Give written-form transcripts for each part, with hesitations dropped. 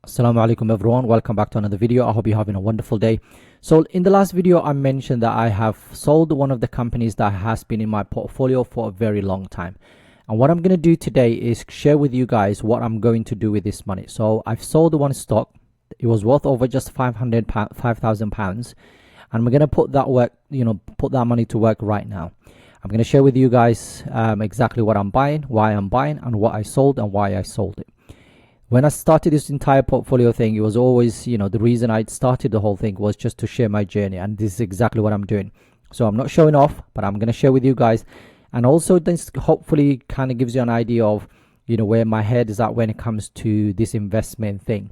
Assalamu Alaikum everyone, welcome back to another video. I hope you're having a wonderful day. So in the last video I mentioned that I have sold one of the companies that has been in my portfolio for a very long time, and what I'm going to do today is share with you guys what I'm going to do with this money. So I've sold one stock. It was worth over just £5,000, and we're going to put that money to work right now. I'm going to share with you guys exactly what I'm buying, why I'm buying, and what I sold and why I sold it. When I started this entire portfolio thing, it was always, the reason I started the whole thing was just to share my journey, and this is exactly what I'm doing. So I'm not showing off, but I'm going to share with you guys, and also this hopefully kind of gives you an idea of, where my head is at when it comes to this investment thing.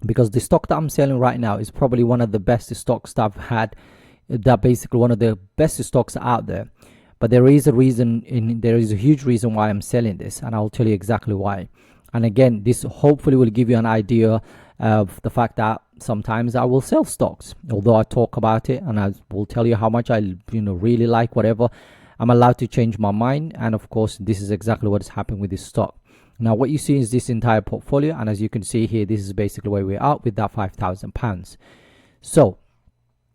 Because the stock that I'm selling right now is probably one of the best stocks that I've had, that basically one of the best stocks out there. But there is a reason, there is a huge reason why I'm selling this, and I'll tell you exactly why. And again, this hopefully will give you an idea of the fact that sometimes I will sell stocks, although I talk about it and I will tell you how much I really like whatever. I'm allowed to change my mind, and of course this is exactly what is happening with this stock. Now what you see is this entire portfolio, and as you can see here, this is basically where we're at with that £5,000. So,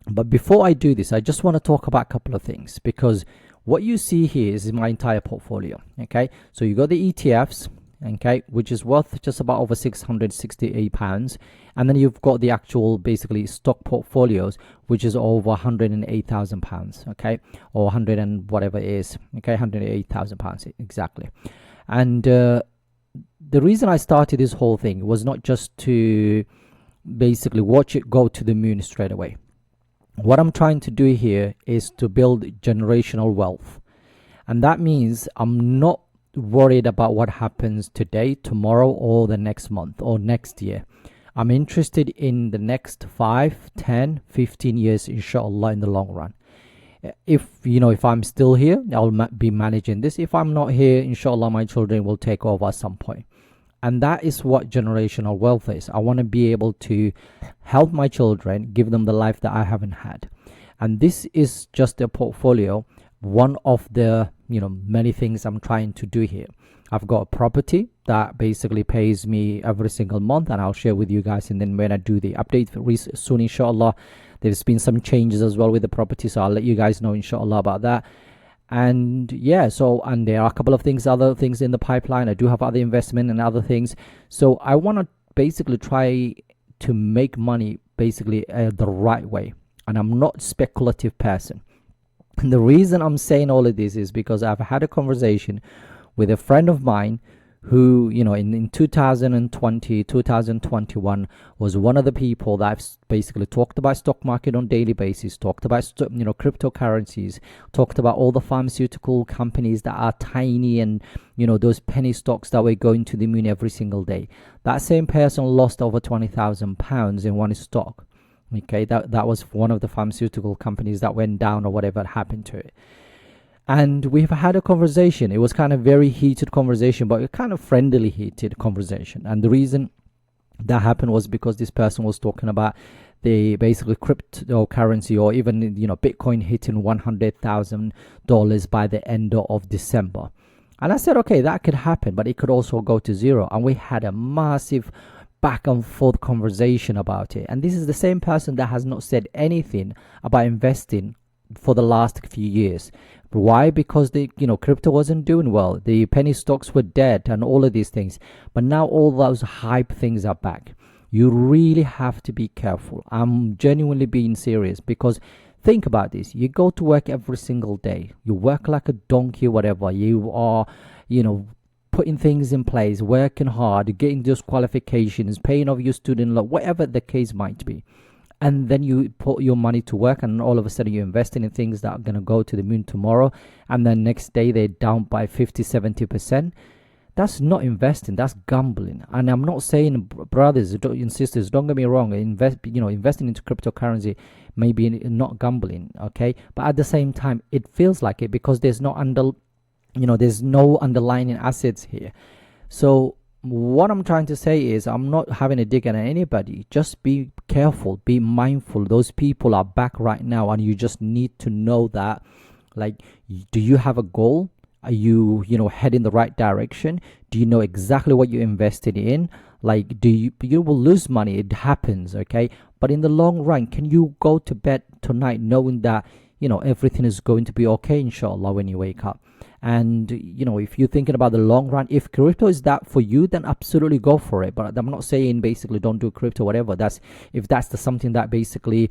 but before I do this, I just want to talk about a couple of things, because what you see here is my entire portfolio. Okay, so you got the ETFs, okay, which is worth just about over £668, and then you've got the actual basically stock portfolios, which is over £108,000, okay, or 100 and whatever it is, okay, £108,000 exactly. And the reason I started this whole thing was not just to basically watch it go to the moon straight away. What I'm trying to do here is to build generational wealth, and that means I'm not worried about what happens today, tomorrow, or the next month or next year. I'm interested in the next 5, 10, 15 years, inshallah, in the long run. If I'm still here, I'll be managing this. If I'm not here, inshallah, my children will take over at some point. And that is what generational wealth is. I want to be able to help my children, give them the life that I haven't had. And this is just a portfolio, one of the many things I'm trying to do here. I've got a property that basically pays me every single month, and I'll share with you guys. And then when I do the update soon, inshallah, there's been some changes as well with the property, so I'll let you guys know, inshallah, about that. And yeah, and there are a couple of other things in the pipeline. I do have other investment and other things, so I want to basically try to make money basically the right way, and I'm not a speculative person. And the reason I'm saying all of this is because I've had a conversation with a friend of mine who, in 2020, 2021 was one of the people that I've basically talked about stock market on daily basis, talked about, cryptocurrencies, talked about all the pharmaceutical companies that are tiny and, those penny stocks that were going to the moon every single day. That same person lost over £20,000 in one stock. Okay, that was one of the pharmaceutical companies that went down or whatever happened to it. And we've had a conversation. It was kind of very heated conversation, but a kind of friendly heated conversation. And the reason that happened was because this person was talking about the basically cryptocurrency, or even Bitcoin hitting $100,000 by the end of December. And I said, okay, that could happen, but it could also go to zero. And we had a massive back and forth conversation about it. And this is the same person that has not said anything about investing for the last few years. Why? Because the crypto wasn't doing well, the penny stocks were dead, and all of these things. But now all those hype things are back. You really have to be careful. I'm genuinely being serious, because think about this. You go to work every single day, you work like a donkey, whatever. You are putting things in place, working hard, getting those qualifications, paying off your student loan, whatever the case might be. And then you put your money to work, and all of a sudden you're investing in things that are going to go to the moon tomorrow, and then next day they're down by 50-70%. That's not investing, that's gambling. And I'm not saying, brothers and sisters, don't get me wrong, investing into cryptocurrency may be not gambling, okay? But at the same time, it feels like it, because there's no there's no underlying assets here. So what I'm trying to say is, I'm not having a dig at anybody. Just be careful, be mindful. Those people are back right now, and you just need to know that, do you have a goal? Are you, heading the right direction? Do you know exactly what you invested in? Like, you will lose money, it happens, okay? But in the long run, can you go to bed tonight knowing that, you know, everything is going to be okay, inshallah, when you wake up? And, you know, if you're thinking about the long run, if crypto is that for you, then absolutely go for it. But I'm not saying basically don't do crypto, whatever. If that's something that basically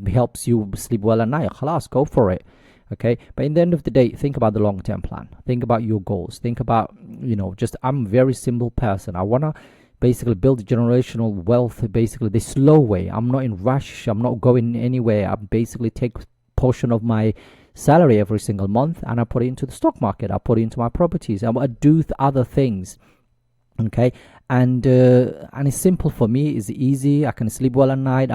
helps you sleep well at night, khalas, go for it. Okay, but in the end of the day, think about the long-term plan. Think about your goals. Think about, you know, just, I'm a very simple person. I want to basically build generational wealth, basically the slow way. I'm not in rush. I'm not going anywhere. I basically take portion of my salary every single month and I put it into the stock market. I put it into my properties. I do other things. Okay, and it's simple for me. It's easy. I can sleep well at night.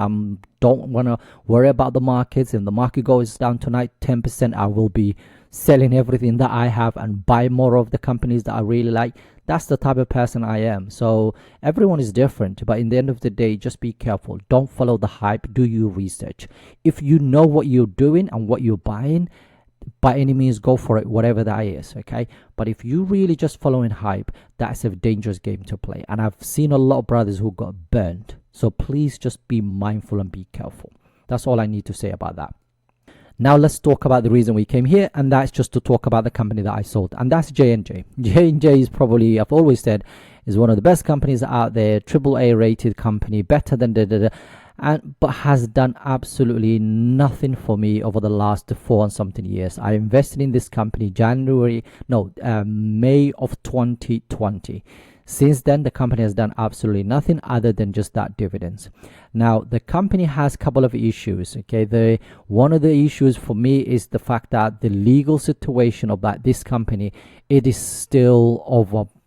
Don't want to worry about the markets. If the market goes down tonight 10%, I will be selling everything that I have and buy more of the companies that I really like. That's the type of person I am. So everyone is different, but in the end of the day, just be careful. Don't follow the hype. Do your research. If you know what you're doing and what you're buying, by any means, go for it, whatever that is, okay? But if you really just following hype, that's a dangerous game to play. And I've seen a lot of brothers who got burnt. So please just be mindful and be careful. That's all I need to say about that. Now let's talk about the reason we came here, and that's just to talk about the company that I sold, and that's J&J. J&J is probably, I've always said, is one of the best companies out there, AAA rated company, better than but has done absolutely nothing for me over the last 4 and something years. I invested in this company May of 2020. Since then, the company has done absolutely nothing other than just that dividends. Now, the company has a couple of issues. Okay, one of the issues for me is the fact that the legal situation of this company, it is still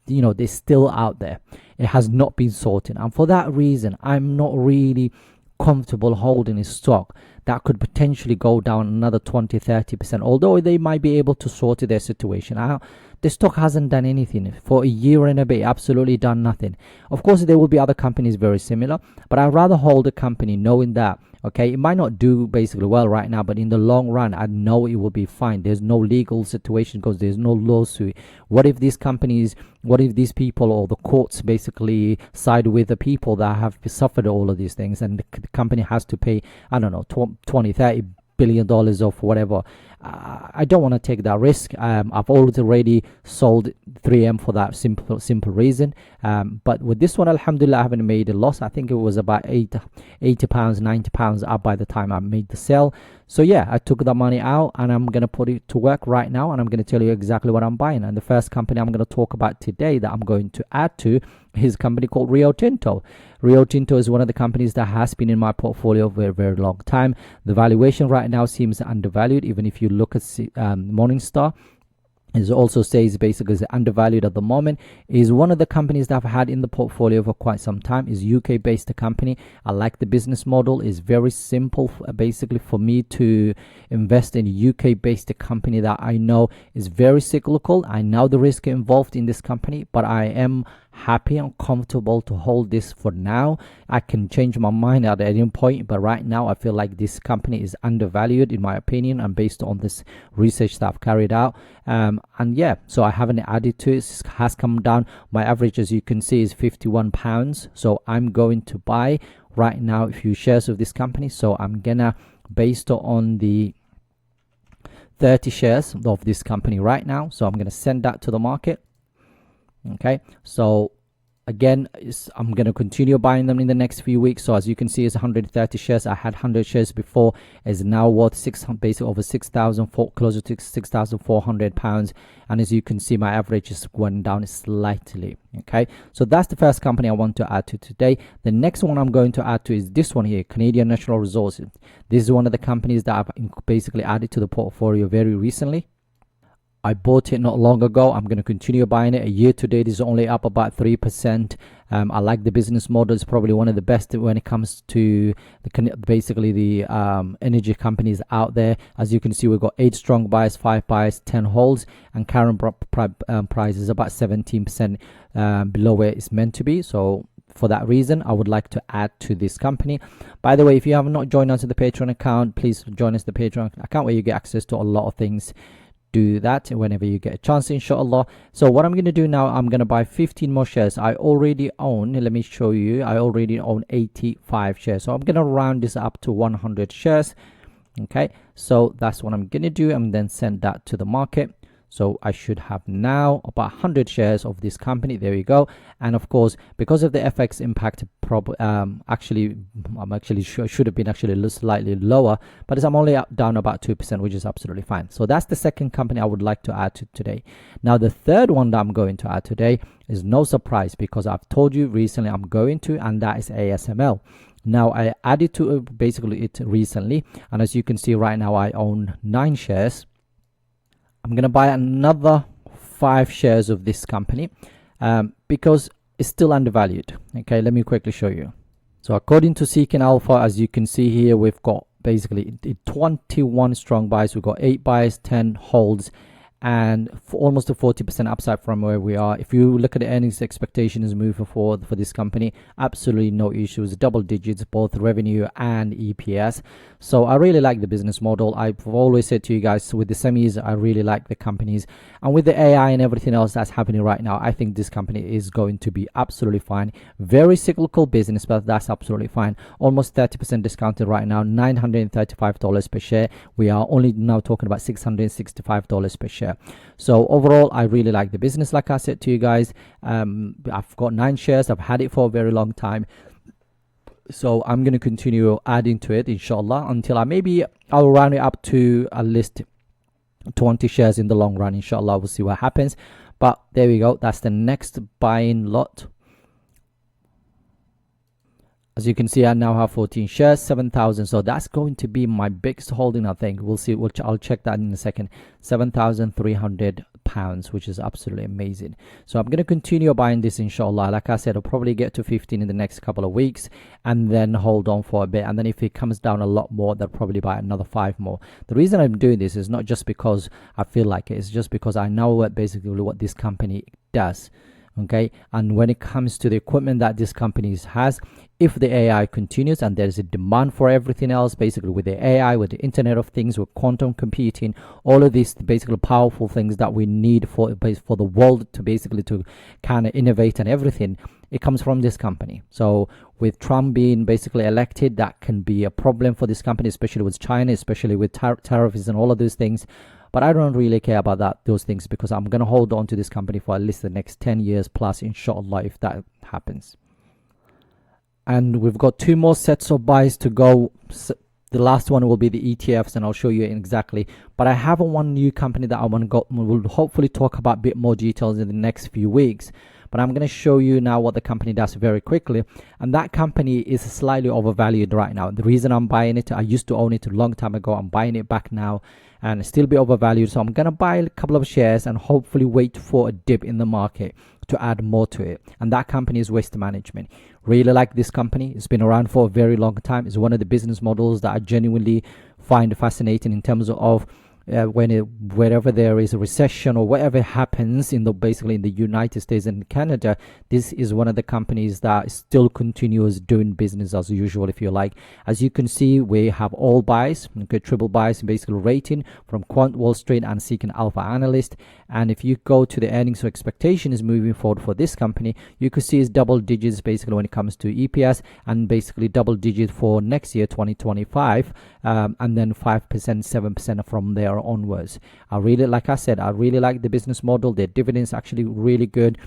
they're still out there. It has not been sorted, and for that reason, I'm not really comfortable holding a stock that could potentially go down another 20-30%, although they might be able to sort their situation out. The stock hasn't done anything for a year and a bit, absolutely done nothing. Of course, there will be other companies very similar, but I'd rather hold a company knowing that, okay, it might not do basically well right now, but in the long run, I know it will be fine. There's no legal situation because there's no lawsuit. What if these people or the courts basically side with the people that have suffered all of these things, and the company has to pay, I don't know, 20-30 billion dollars or whatever? I don't want to take that risk. I've already sold 3M for that simple reason. But with this one, alhamdulillah, I haven't made a loss. I think it was about 80 pounds, 90 pounds up by the time I made the sell. So yeah, I took the money out and I'm going to put it to work right now, and I'm going to tell you exactly what I'm buying. And the first company I'm going to talk about today that I'm going to add to is a company called Rio Tinto. Rio Tinto is one of the companies that has been in my portfolio for a very long time. The valuation right now seems undervalued. Even if you look at Morningstar, it also says basically is undervalued at the moment. Is one of the companies that I've had in the portfolio for quite some time. Is UK based company. I like the business model. Is very simple basically for me to invest in a UK based company that I know is very cyclical. I know the risk involved in this company, but I am happy and comfortable to hold this for now. I can change my mind at any point, but right now I feel like this company is undervalued in my opinion, and based on this research that I've carried out. And yeah, so I haven't added to it. It has come down. My average, as you can see, is 51 pounds. So I'm going to buy right now a few shares of this company. So I'm gonna, based on the 30 shares of this company right now, so I'm gonna send that to the market. Okay, so again, I'm going to continue buying them in the next few weeks. So as you can see, it's 130 shares. I had 100 shares before. Is now worth basically over 6,000, closer to 6,400 pounds. And as you can see, my average is going down slightly. Okay, so that's the first company I want to add to today. The next one I'm going to add to is this one here, Canadian Natural Resources. This is one of the companies that I've basically added to the portfolio very recently. I bought it not long ago. I'm going to continue buying it. A year to date is only up about 3%. I like the business model. It's probably one of the best when it comes to the energy companies out there. As you can see, we've got 8 strong buys, 5 buys, 10 holds, and current price is about 17% below where it's meant to be. So for that reason, I would like to add to this company. By the way, if you have not joined us to the Patreon account, please join us the Patreon account where you get access to a lot of things do that whenever you get a chance, inshallah. So what I'm going to do now, I'm going to buy 15 more shares. I already own, let me show you, I already own 85 shares. So I'm going to round this up to 100 shares. Okay, so that's what I'm going to do, and then send that to the market. So I should have now about 100 shares of this company. There you go. And of course, because of the FX impact, should have been actually slightly lower, but I'm only down about 2%, which is absolutely fine. So that's the second company I would like to add to today. Now the third one that I'm going to add today is no surprise, because I've told you recently I'm going to, and that is ASML. Now I added to basically it recently, and as you can see right now, I own 9 shares. I'm going to buy another 5 shares of this company because it's still undervalued. Okay, let me quickly show you. So according to Seeking Alpha, as you can see here, we've got basically 21 strong buys. We've got 8 buys, 10 holds, and for almost a 40% upside from where we are. If you look at the earnings expectations moving forward for this company, absolutely no issues, double digits, both revenue and EPS. So I really like the business model. I've always said to you guys, with the semis, I really like the companies, and with the AI and everything else that's happening right now, I think this company is going to be absolutely fine. Very cyclical business, but that's absolutely fine. Almost 30% discounted right now, $935 per share. We are only now talking about $665 per share. So overall, I really like the business. Like I said to you guys, I've got 9 shares. I've had it for a very long time, so I'm going to continue adding to it, inshallah, until I'll round it up to at least 20 shares in the long run, inshallah. We'll see what happens, but there we go. That's the next buying lot. As you can see, I now have 14 shares, 7,000. So that's going to be my biggest holding, I think. We'll see. I'll check that in a second. £7,300, which is absolutely amazing. So I'm going to continue buying this, inshallah. Like I said, I'll probably get to 15 in the next couple of weeks, and then hold on for a bit. And then if it comes down a lot more, they'll probably buy another 5 more. The reason I'm doing this is not just because I feel like it. It's just because I know what this company does. Okay, and when it comes to the equipment that this company has, if the AI continues and there's a demand for everything else, basically with the AI, with the Internet of Things, with quantum computing, all of these basically powerful things that we need for the world to kind of innovate and everything, it comes from this company. So with Trump being basically elected, that can be a problem for this company, especially with China, especially with tariffs and all of those things. But I don't really care about those things, because I'm going to hold on to this company for at least the next 10 years plus, inshallah, if that happens. And we've got 2 more sets of buys to go. The last one will be the ETFs, and I'll show you exactly. But I have one new company that we'll hopefully talk about a bit more details in the next few weeks. But I'm going to show you now what the company does very quickly. And that company is slightly overvalued right now. The reason I'm buying it, I used to own it a long time ago. I'm buying it back now, and still be overvalued. So I'm going to buy a couple of shares and hopefully wait for a dip in the market to add more to it. And that company is Waste Management. Really like this company. It's been around for a very long time. It's one of the business models that I genuinely find fascinating in terms of wherever there is a recession or whatever happens basically in the United States and Canada, this is one of the companies that still continues doing business as usual, if you like. As you can see, we have all buys, okay, triple buys, basically rating from Quant Wall Street and Seeking Alpha Analyst. And if you go to the earnings expectations moving forward for this company, you could see it's double digits basically when it comes to EPS, and basically double digits for next year 2025, and then 5%, 7% from there onwards. Like I said, I really like the business model. Their dividends actually really good.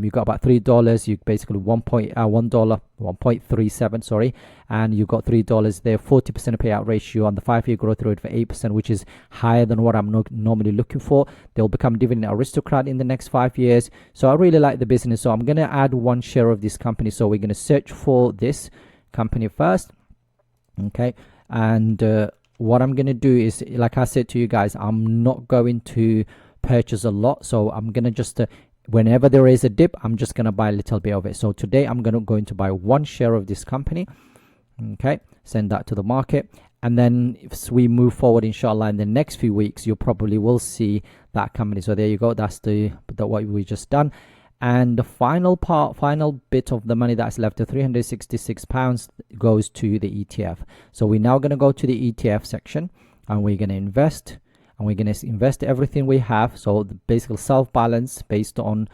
You got about $3. You basically $1.37, sorry, and you got $3 there. 40% payout ratio on the 5-year growth rate for 8%, which is higher than what I'm normally looking for. They'll become dividend aristocrat in the next 5 years. So I really like the business. So I'm going to add 1 share of this company. So we're going to search for this company first. Okay, and what I'm going to do is, like I said to you guys, I'm not going to purchase a lot. So I'm going to just whenever there is a dip, I'm just going to buy a little bit of it. So today I'm going to buy 1 share of this company. Okay, send that to the market, and then if we move forward, inshallah, in the next few weeks, you probably will see that company. So there you go. That's what we just done. And the final bit of the money that's left, the £366, goes to the ETF. So we're now going to go to the ETF section, and we're going to invest. and we're going to invest everything we have. So basically self-balance based on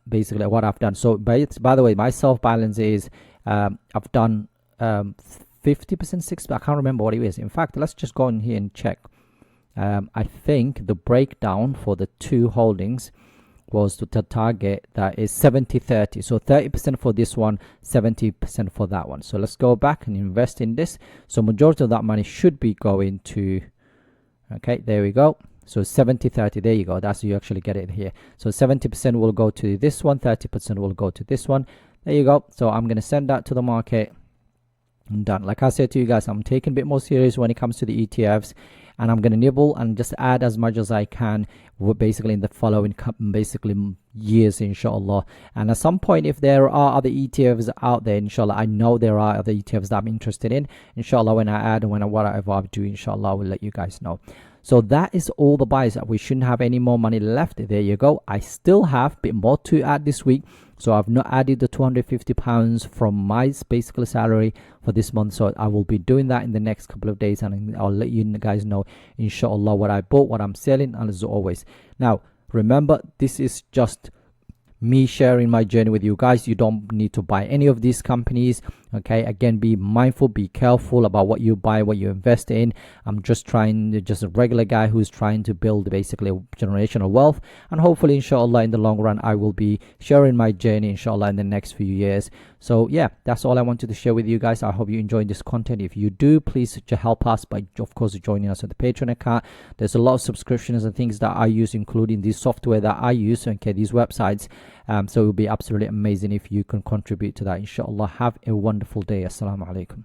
basically what I've done. So by the way, my self-balance is I've done 50%, 6, I can't remember what it is. In fact, let's just go in here and check. I think the breakdown for the two holdings was to target that is 70-30. So 30% for this one, 70% for that one. So let's go back and invest in this. So majority of that money should be going to, okay, there we go. So 70-30, there you go. That's you actually get it here. So 70% will go to this one, 30% will go to this one. There you go. So I'm going to send that to the market. I'm done. Like I said to you guys, I'm taking a bit more serious when it comes to the ETFs, and I'm going to nibble and just add as much as I can basically in the following basically years, inshallah. And at some point, if there are other ETFs out there, inshallah, I know there are other ETFs that I'm interested in, inshallah, when I add and whatever I do, inshallah, I will let you guys know. So that is all the buys. We shouldn't have any more money left. There you go. I still have a bit more to add this week. So I've not added the £250 from my basically salary for this month. So I will be doing that in the next couple of days, and I'll let you guys know, inshallah, what I bought, what I'm selling, and as always. Now, remember, this is just me sharing my journey with you guys. You don't need to buy any of these companies. Okay, again, be mindful, be careful about what you buy, what you invest in. I'm just a regular guy who's trying to build basically generational wealth, and hopefully, inshallah, in the long run, I will be sharing my journey, inshallah, in the next few years. So yeah, that's all I wanted to share with you guys. I hope you enjoyed this content. If you do, please help us by, of course, joining us on the Patreon account. There's a lot of subscriptions and things that I use, including this software that I use, okay, these websites. So it will be absolutely amazing if you can contribute to that, inshallah. Have a wonderful day. Assalamu Alaikum.